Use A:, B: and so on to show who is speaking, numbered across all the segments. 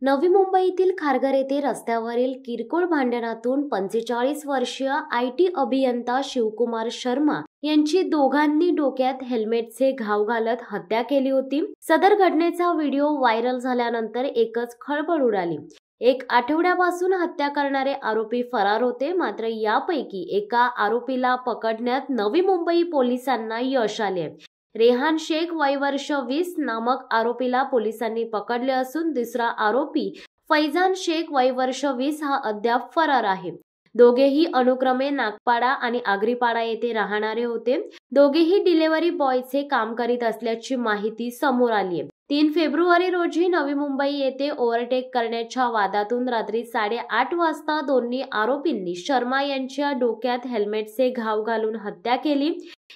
A: नवी मुंबईतील खारघर येथे रस्त्यावरील किरकोळ भांडणातून 45 वर्षीय आयटी अभियंता शिवकुमार शर्मा यांची दोघांनी डोक्यात हेल्मेटचे घाव घालत हत्या केली होती। सदर घटनेचा व्हिडिओ व्हायरल झाल्यानंतर एकच खळबळ उडाली। एक आठवड्यापासून हत्या करणारे आरोपी फरार होते, मात्र यापैकी एका आरोपीला पकडण्यात नवी मुंबई पोलिसांना यश आले। रेहान शेख वय वर्ष 20 नामक आरोपीला पोलिसांनी पकडले असून दुसरा आरोपी फैजान शेख वय वर्ष 20 हा अद्याप फरार आहे। दोघेही अनुक्रमे नागपाडा आणि आगरीपाडा येथे राहणारे होते। दोघेही डिलिव्हरी बॉयचे काम करीत असल्याची माहिती समोर आली आहे। 3 फेब्रुवारी रोजी नवी मुंबई येथे ओव्हरटेक करण्याच्या वादातून रात्री 8:30 वाजता दोन्ही आरोपींनी शर्मा यांच्या डोक्यात हेल्मेटचे घाव घालून हत्या केली।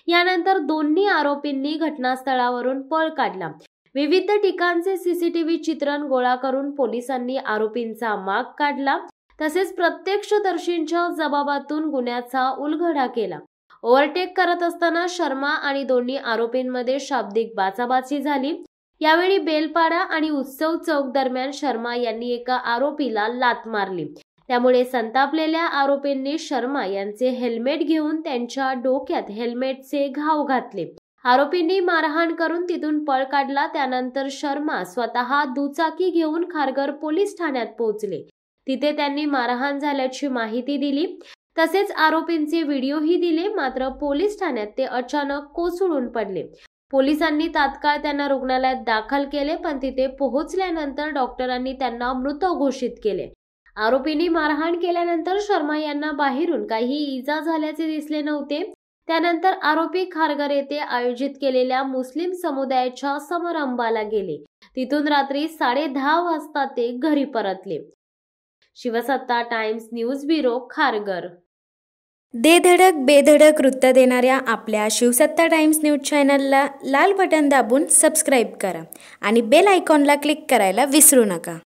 A: यानंतर दोन्ही आरोपींनी घटनास्थळावरून पळ काढला। विविध ठिकाणचे सीसीटीव्ही चित्रण गोळा करून पोलिसांनी आरोपींचा माग काढला। तसेच प्रत्यक्षदर्शींच्या जबाबातून गुन्ह्याचा उलगडा केला। ओव्हरटेक करत असताना शर्मा आणि दोन्ही आरोपींमध्ये शाब्दिक बाचाबाची झाली। यावेळी बेलपाडा आणि उत्सव चौक दरम्यान शर्मा यांनी एका आरोपीला लाथ मारली। त्यामुळे संतापलेल्या आरोपींनी शर्मा यांचे हेल्मेट घेऊन त्यांच्या डोक्यात हेल्मेटचे घाव घातले। आरोपींनी मारहाण करून तिथून पळ काढला। त्यानंतर शर्मा स्वतः दुचाकी घेऊन खारघर पोलीस ठाण्यात पोहोचले। तिथे त्यांनी मारहाण झाल्याची माहिती दिली। तसेच आरोपींचे व्हिडिओही दिले, मात्र पोलीस ठाण्यात ते अचानक कोसळून पडले। पोलिसांनी तात्काळ त्यांना रुग्णालयात दाखल केले, पण तिथे पोहोचल्यानंतर डॉक्टरांनी त्यांना मृत घोषित केले। आरोपींनी मारहाण केल्यानंतर शर्मा यांना बाहेरून काही इजा झाल्याचे दिसले नव्हते। त्यानंतर आरोपी खारघर येथे आयोजित केलेल्या मुस्लिम समुदायाच्या समारंभाला गेले। तिथून रात्री 10:30 वाजता ते घरी परतले। शिवसत्ता टाइम्स न्यूज ब्युरो, खारघर।
B: दे धडक बेधडक वृत्त देणाऱ्या आपल्या शिवसत्ता टाइम्स न्यूज चॅनलला लाल बटन दाबून सबस्क्राईब करा आणि बेल आयकॉनला क्लिक करायला विसरू नका।